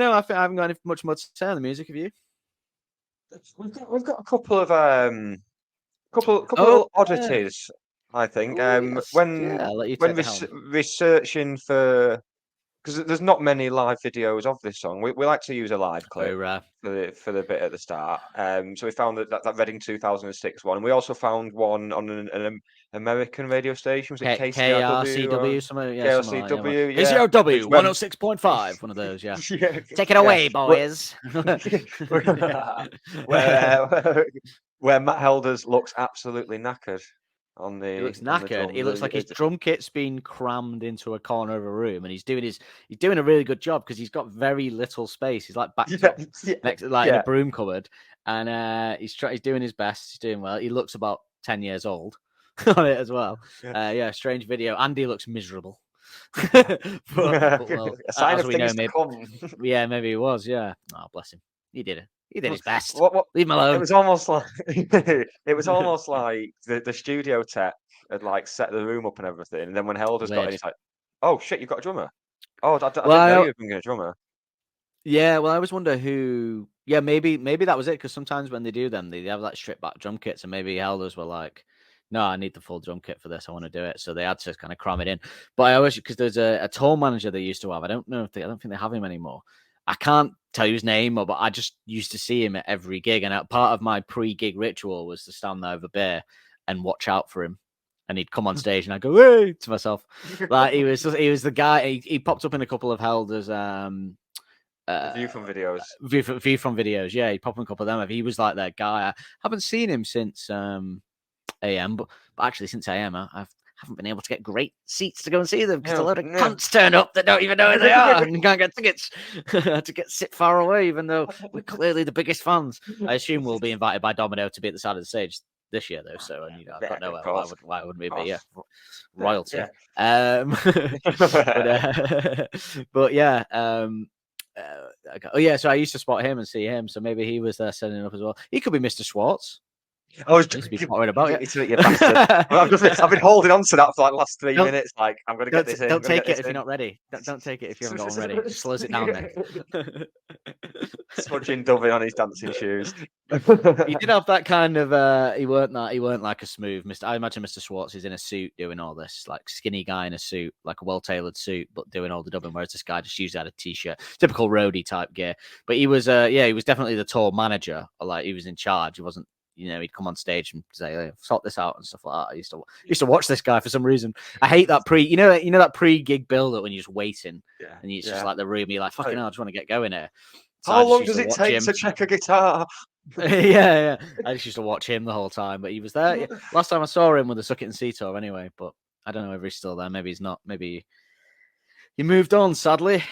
No, I haven't got much more to say on the music. Have you? We've got a couple of little oddities. I think Yes. when I'll let you take the helm. researching for, because there's not many live videos of this song. We like to use a live clip for the bit at the start. So we found that Reading 2006 one. And we also found one on an American radio station. Was it KRCW? Something, yeah, KRCW, yeah. KCRW 106.5. One of those, yeah. Take it away, boys. Where Matt Helders looks absolutely knackered. He looks knackered. He looks like his drum kit's been crammed into a corner of a room, and he's doing a really good job because he's got very little space. He's like backed up next, in a broom cupboard, and he's doing his best. He's doing well. He looks about 10 years old on it as well. Strange video. Andy looks miserable. but well, a sign of we know, maybe, maybe he was. Yeah. Oh, bless him. He did it. He did his best. Leave him alone. It was almost like the studio tech had like set the room up and everything, and then when Helders got in, he's like, "Oh shit, you've got a drummer." Oh, I didn't know you were bringing a drummer. Yeah, well, I always wonder who. Yeah, maybe that was it, because sometimes when they do them, they have like stripped back drum kits, and maybe Helders were like, "No, I need the full drum kit for this. I want to do it." So they had to kind of cram it in. But I always, because there's a tour manager they used to have. I don't think they have him anymore. I can't tell you his name, but I just used to see him at every gig. And part of my pre-gig ritual was to stand there with a beer and watch out for him. And he'd come on stage and I'd go, "Hey," to myself. Like he was the guy. He popped up in a couple of Helders. View from videos. View from videos. Yeah, he popped in a couple of them. He was like that guy. I haven't seen him since AM, but actually since AM, I haven't been able to get great seats to go and see them because a lot of cunts turn up that don't even know who they are and can't get tickets to sit far away, even though we're clearly the biggest fans. I assume we'll be invited by Domino to be at the side of the stage this year, though. So, and I've got no why wouldn't we be? Yeah, royalty. But yeah. So I used to spot him and see him. So maybe he was there setting up as well. He could be Mr. Schwartz. I was just worried about it. You bastard. I've been holding on to that for like the last 3 minutes. Like, I'm going to get this in. Don't take it if you're not ready. Don't take it if you haven't got one ready. Just slows it down then. Smudging Dovey on his dancing shoes. He did have that kind of. He weren't like a smooth Mr. I imagine Mr. Schwartz is in a suit doing all this, like skinny guy in a suit, like a well-tailored suit, but doing all the dubbing. Whereas this guy just usually had a t-shirt, typical roadie type gear. But he was, he was definitely the tour manager. Like he was in charge. He wasn't. He'd come on stage and say, "Hey, sort this out" and stuff like that. I used to watch this guy for some reason. I hate that that pre-gig build-up when you're just waiting and it's just like the room. You're like, "Fucking hell, I just want to get going here." So how long does it take to check a guitar? yeah. I just used to watch him the whole time, but he was there. Yeah. Last time I saw him with the Suck It and See tour, anyway. But I don't know if he's still there. Maybe he's not. Maybe he moved on. Sadly.